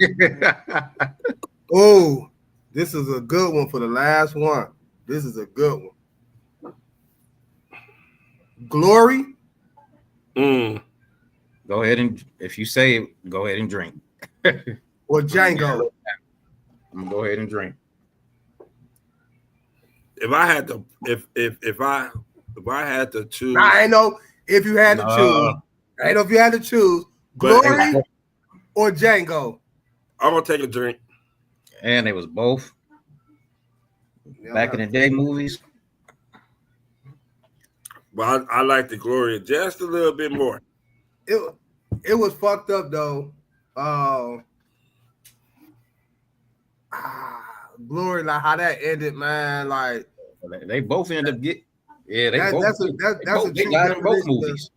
Oh, this is a good one for the last one. This is a good one. Glory? Go ahead and, if you say it, go ahead and drink. Or Django? I'm going to go ahead and drink. If I had to, if I had to choose, I know if you had to choose. I know if you had to choose Glory or Django. I'm gonna take a drink. And it was both back in the day movies. But I like the Glory just a little bit more. It was fucked up though. Glory, like how that ended, man. Like they both end up getting. Yeah, that's a they died in both movies.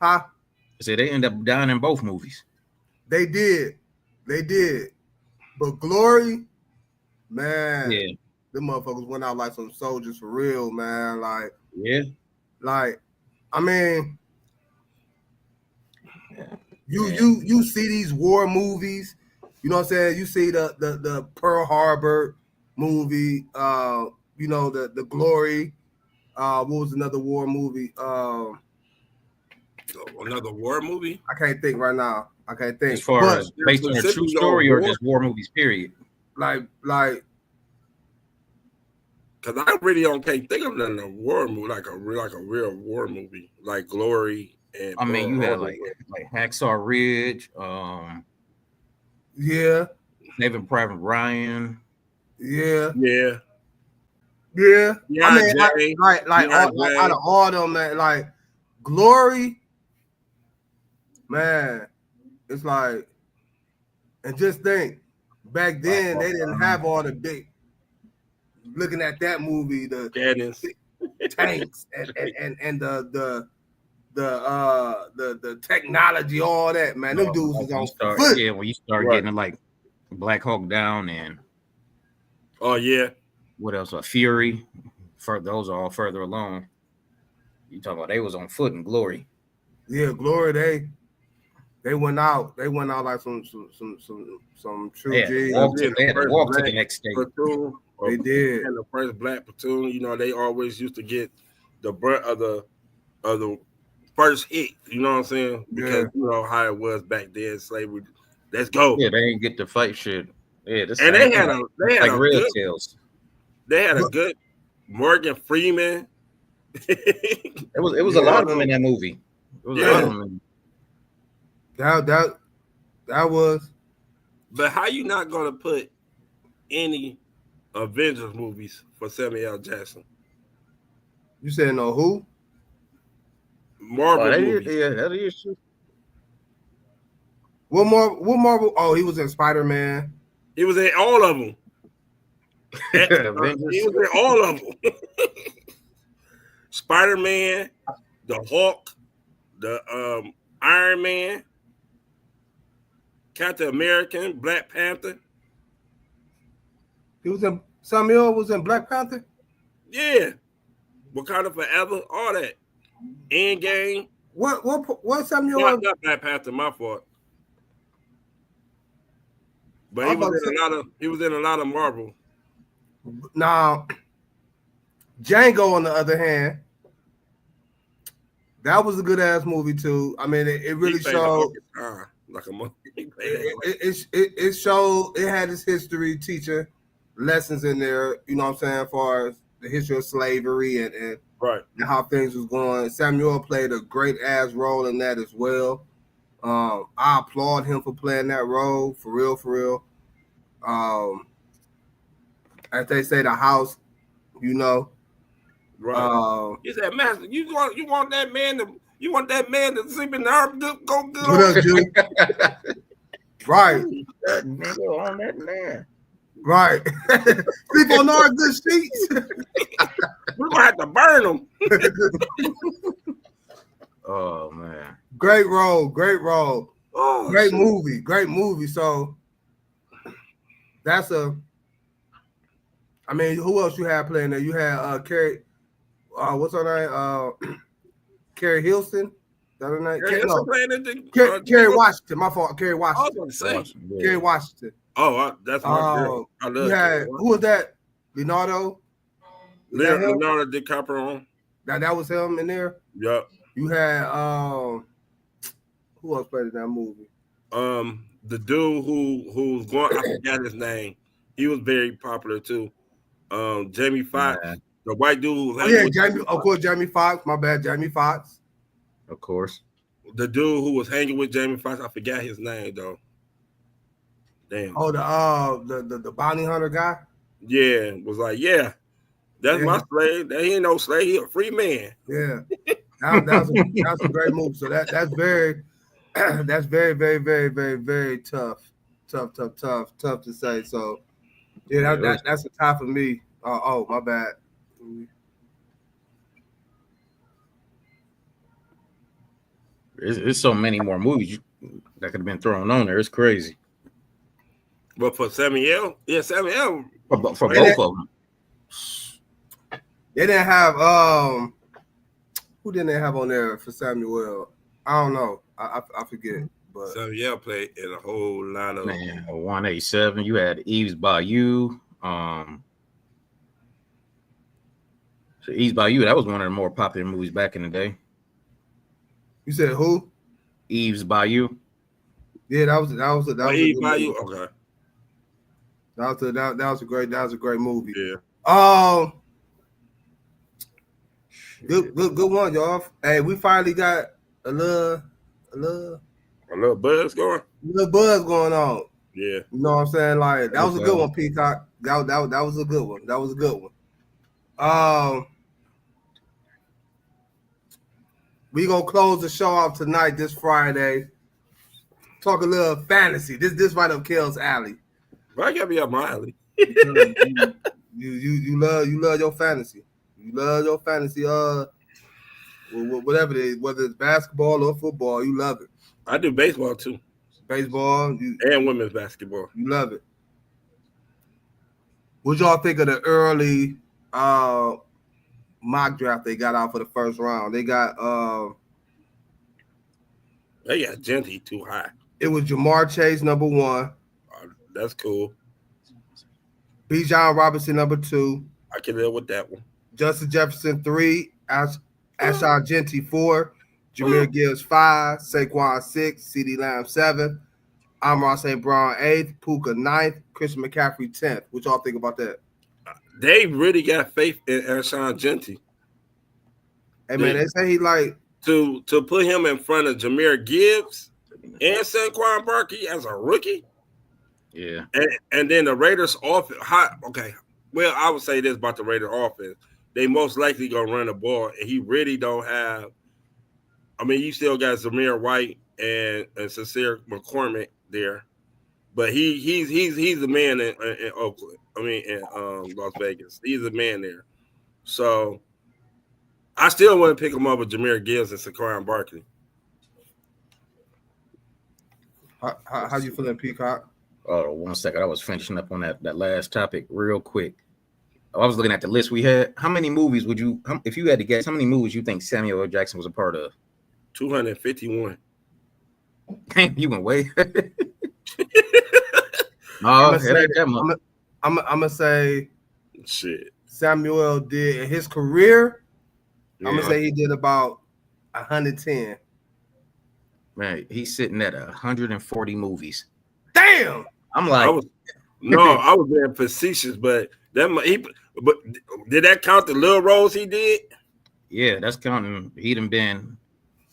Huh? I said they end up dying in both movies. They did. But Glory, man, them motherfuckers went out like some soldiers for real, man. Like, I mean, you see these war movies, you know what I'm saying? You see the Pearl Harbor movie, you know, the Glory. What was another war movie? Another war movie? I can't think right now. I can't think. As far as based on a true story or just war movies, period. Like, because I really can't think of a war movie like a real war movie like Glory and. I mean, you had like Hacksaw Ridge, Saving Private Ryan, yeah. Yeah, I mean, out of all them, man, like Glory, man, it's like, and just think, back then they didn't have all the big. Looking at that movie, the tanks and the the technology, all that, man. Them dudes Like is when on you start, foot. yeah, when you start Right. getting like Black Hawk Down and Oh yeah. what else? Fury. Those are all further along. You talking about they was on foot in Glory. Yeah, Glory, they went out. They went out like some true They had to G's. walk Being to, they the had to first walk to black the next state. platoon, or They did. being the first black platoon, you know, they always used to get the brunt of the first hit. You know what I'm saying? Because you know how it was back then, slavery. Let's go. Yeah, they didn't get to fight shit. Yeah, the And same thing. Like Red good Tails. they had a good Morgan Freeman. It was Yeah. a lot of them in that movie. It was a lot of them. That was. But how you not gonna put any Avengers movies for Samuel L. Jackson? You said no who? Marvel movies. That is true. What Marvel? Oh, he was in Spider-Man. He was in all of them. He Avengers. was in all of them. Spider-Man, the Hulk, the Iron Man, Captain American, Black Panther. He was in Samuel was in Black Panther. Yeah. Wakanda Forever, all that. Endgame. What Samuel? Not Black Panther, my fault. But he was in a lot of Marvel. Now, Django, on the other hand, that was a good ass movie too. I mean, it really showed. Like a monkey. It showed. It had its history teacher lessons in there. You know what I'm saying, as far as the history of slavery and right, and how things was going. Samuel played a great ass role in that as well. I applaud him for playing that role, for real. As they say, the house, you know. Right. He said, "Master, you want that man to sleep in the earth? Go good What else, Jew? Right. That nigga on that man. Right. Sleep on our good sheets. We're gonna have to burn them." Oh man. Great role. Oh, Great movie. So that's I mean, who else you had playing there? You had Carrie. What's her name? Carrie Hilson. That her name? Carrie Washington. My fault. Carrie I was Washington. gonna say. Carrie Washington. Oh, that's my girl. I love you had who was that? Leonardo. Leonardo DiCaprio. That was him in there. Yep. You had who else played in that movie? The dude who's going, I forgot his name. He was very popular too. Jamie Foxx, the white dude. Jamie Foxx. My bad, Jamie Foxx. Of course. The dude who was hanging with Jamie Foxx, I forgot his name though. Damn. Oh, the bounty hunter guy. Yeah, was like, that's my slave. That he ain't no slave. He a free man. Yeah, that's a great movie. So that's very very tough to say. So yeah, that's the top for me. Oh, my bad. There's so many more movies that could have been thrown on there. It's crazy. But for Samuel, Samuel. For both of them. They didn't have who didn't they have on there for Samuel? I don't know. I forget. But Samuel played in a whole lot of 187. You had Eve's Bayou. So Eve's Bayou, that was one of the more popular movies back in the day. You said who? Eve's Bayou. Yeah, that was Eve's Bayou. Okay. That was a great movie. Yeah. Good one, y'all. Hey, we finally got a little buzz going. On. Yeah. You know what I'm saying? Like that was a good one, Peacock. That was a good one. That was a good one. We gonna close the show off tonight, this Friday. Talk a little fantasy. This right up Kel's alley. Well, I gotta be up my alley. You love your fantasy. You love your fantasy. whatever it is, whether it's basketball or football, you love it. I do baseball too, Baseball, and women's basketball. you love it. What y'all think of the early mock draft they got out for the first round? They got Genty too high. it was Jamar Chase number 1, That's cool. Bijan Robinson number 2, I can live with that one. Justin Jefferson 3, Ashon Genty 4, Jameer Gibbs 5, Saquon 6, CeeDee Lamb 7, Amon St. Brown 8th, Puka 9th, Christian McCaffrey 10th. What y'all think about that? They really got faith in Ashon Genty. Hey man, they say he like to put him in front of Jameer Gibbs and Saquon Barkley as a rookie. Yeah. And then the Raiders offense. Okay. Well, I would say this about the Raiders offense. They most likely gonna run the ball, and he really don't have. I mean, you still got Zamir White and Sincere McCormick there, but he's the man in Oakland. I mean, in Las Vegas, he's the man there. So I still want to pick him up with Jameer Gibbs and Saquon Barkley. how you feeling, Peacock? Oh, 1 second. I was finishing up on that last topic real quick. I was looking at the list we had. How many movies would you, if you had to guess, how many movies you think Samuel L. Jackson was a part of? 251. You went way. No, it ain't that much. I'm gonna say Shit. Samuel did in his career. Yeah. I'm gonna say he did about 110. Man, he's sitting at 140 movies. Damn. I'm like, I was being facetious, but but did that count the little roles he did? yeah, that's counting. He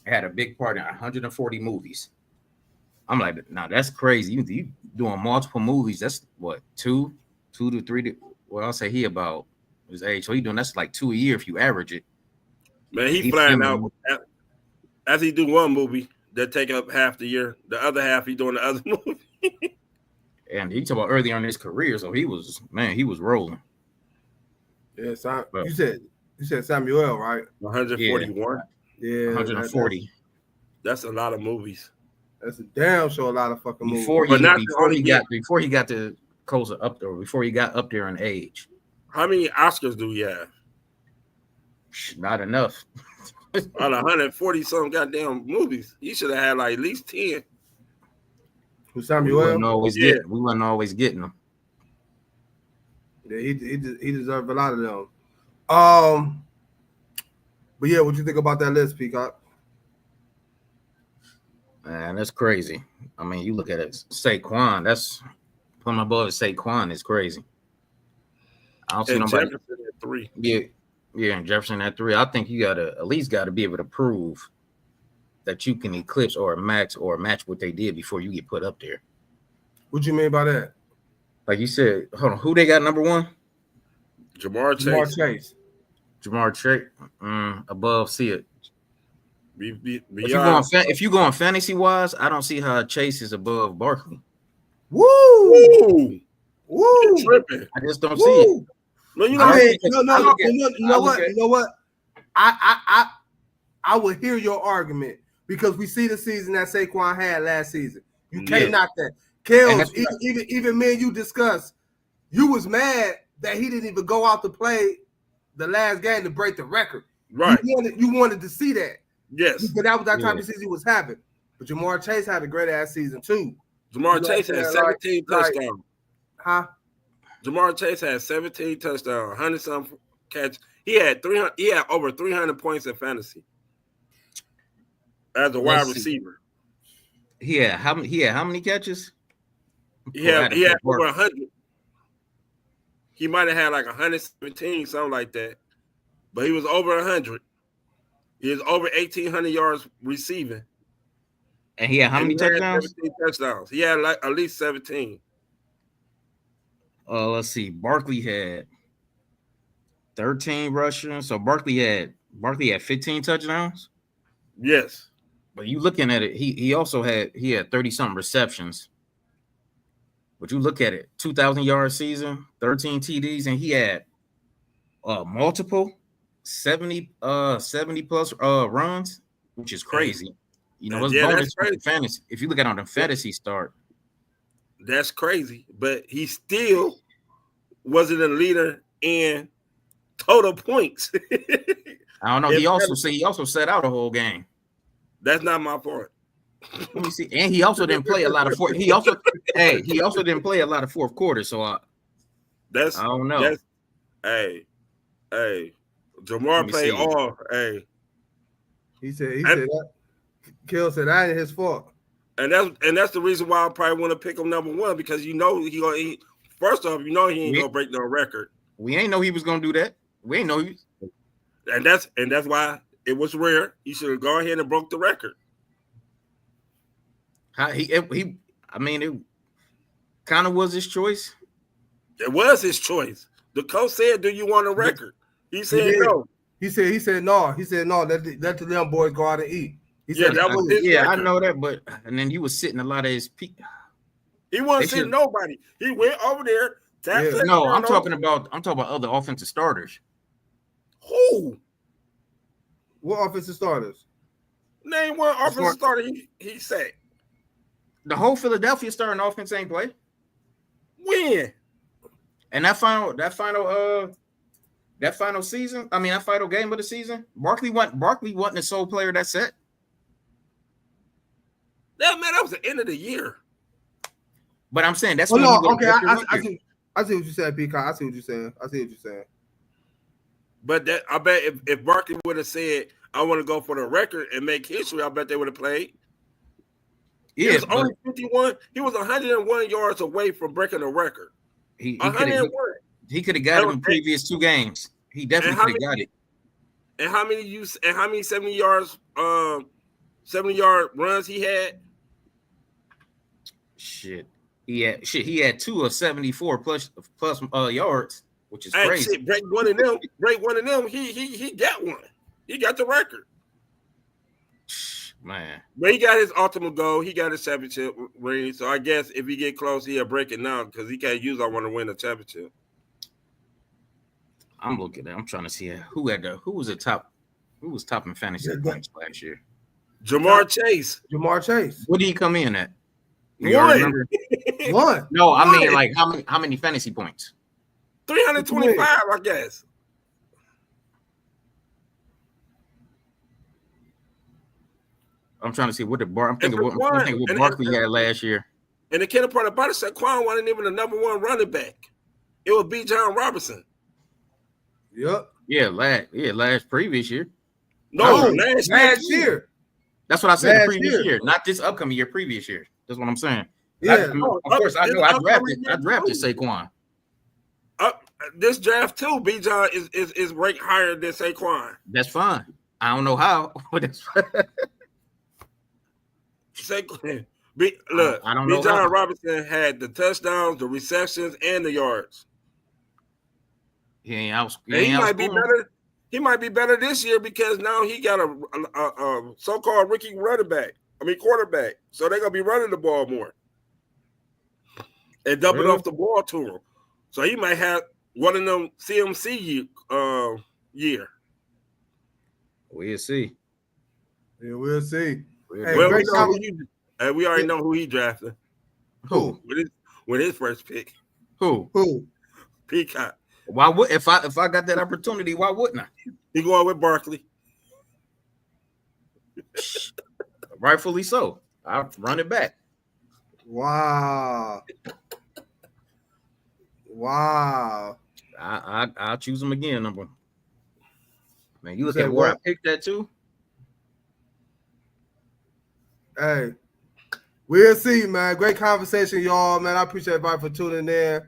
had a big part in 140 movies. I'm like, nah, that's crazy. You doing multiple movies? That's what, two to three? Well, I'll say he about his age. So he doing that's like 2 a year if you average it. Man, he flying out. After he do one movie, that take up half the year. The other half, he doing the other movie. And he talk about early on in his career, so he was rolling. Yeah, you said Samuel, right? 141. Yeah, 140. That's a lot of movies. That's a damn sure a lot of fucking movies. Before he got to closer up there, before he got up there in age. How many Oscars do we have? Not enough. Out of 140 some goddamn movies, he should have had like at least 10. Who Samuel? We wasn't always getting them. Yeah, he deserved a lot of them. But yeah, what you think about that list, Peacock? Man, that's crazy. I mean, you look at it, Saquon. That's putting above Saquon is crazy. I don't see nobody. Jefferson at 3. Yeah, and Jefferson at 3. I think you at least got to be able to prove that you can eclipse or match what they did before you get put up there. What you mean by that? Like you said, hold on, who they got number 1? Jamar Chase. Jamar Chase. Above, see it. If you going fantasy wise, I don't see how Chase is above Barkley. Woo! Tripping. I just don't see it. No, you know what? I would hear your argument because we see the season that Saquon had last season. You can't knock that. Kels, even me and you discussed, you was mad that he didn't even go out to play the last game to break the record. Right. You wanted to see that. Yes. Because that was that type of season he was having. But Jamar Chase had a great ass season too. Jamar Chase had 17 touchdowns. Huh? Jamar Chase had 17 touchdowns, 100 something catch. He had over 300 points in fantasy as a wide receiver. He had how many catches? He had over 100. He might have had like 117, something like that. But he was over 100. He was over 1,800 yards receiving. And he had how many touchdowns? 17 touchdowns. He had like at least 17. Let's see. Barkley had 13 rushing. So Barkley had 15 touchdowns. Yes. But you looking at it, he also had 30-something receptions. But you look at it, 2,000 yard season, 13 TDs, and he had multiple 70 plus runs, which is crazy. You know, it's Yeah, that's bonus for crazy. fantasy. If you look at it on the fantasy start, That's crazy. But he still wasn't a leader in total points. I don't know. In He also fantasy. set out a whole game. That's not my part. Let me see. And he also didn't play a lot of fourth. He also didn't play a lot of fourth quarter. So I don't know. That's hey. Jamar played see. all. Hey. He said that. Kill said that ain't his fault. And that's the reason why I probably want to pick him number one, because you know first off, you know he ain't gonna break no record. We ain't know he was gonna do that. We ain't know he was. And that's why it was rare. He should have gone ahead and broke the record. It kind of was his choice. It was his choice. The coach said, "Do you want a record?" He said no. He said no. He said no. Let the young boys go out and eat. He said that was his record. I know that, but and then he was sitting a lot of his peak. He wasn't sitting nobody. He went over there. No, I'm talking about other offensive starters. Who? What offensive starters? Name one offensive starter he said. The whole Philadelphia starting offense ain't play. When? And that final season, that final game of the season, Barkley wasn't the sole player that set. That was the end of the year. But I'm saying that's I see what you said, Peacock. I see what you're saying. But I bet if Barkley would have said, "I want to go for the record and make history," I bet they would have played. Yeah, he was only 51. He was 101 yards away from breaking the record. He could have got it in the previous two games. He definitely could have got it. And how many 70-yard runs he had? He had 2 of 74 plus yards, which is crazy. Break one of them. He got one. He got the record. Man. But he got his ultimate goal. He got his championship ring. So I guess if he get close, he'll break it now, because he can't use I want to win a championship. I'm looking at. I'm trying to see who was top in fantasy points last year. Jamar Chase. What did he come in at? One. No, I mean, like how many fantasy points? 325, I guess. I'm trying to see what Barkley had last year. And the kid part about it, Saquon wasn't even the number one running back. It would be John Robinson. Yep. Last previous year. No, last year. That's what I said. The previous year, not this upcoming year. Previous year. That's what I'm saying. Yeah. Of course, I know. I drafted Saquon. This draft too, B. John is ranked higher than Saquon. That's fine. I don't know how, but that's fine. Saquon. I don't know. B. John Robinson had the touchdowns, the receptions, and the yards. He might be better. He might be better this year because now he got a so-called rookie quarterback. So they're gonna be running the ball more and dumping off the ball to him. So he might have one of them CMC year. We'll see. Yeah, we'll see. Hey, we already know who he drafted. Who? With his first pick. Who? Peacock. Why would if I got that opportunity? Why wouldn't I? He going with Barkley. Rightfully so. I'll run it back. Wow. I'll choose him again. Number. Man, you look at where I picked that too. Hey, we'll see, man. Great conversation, y'all, man. I appreciate everybody for tuning in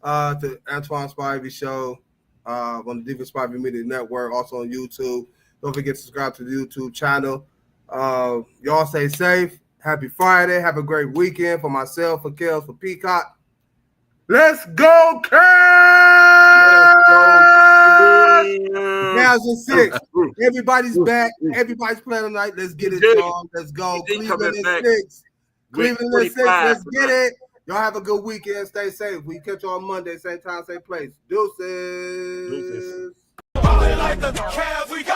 to Antoine Spivey Show on the Defense Spivey Media Network, also on YouTube. Don't forget to subscribe to the YouTube channel. Y'all stay safe. Happy Friday. Have a great weekend for myself, for Kels, for Peacock. Let's go, Cavs! 2006. Everybody's back. Everybody's playing tonight. Let's get it, y'all. Let's go. Cleveland at 6. Cleveland at 6. Let's get it. Y'all have a good weekend. Stay safe. We catch you on Monday, same time, same place. Deuces. Ballin' like the Cavs, we got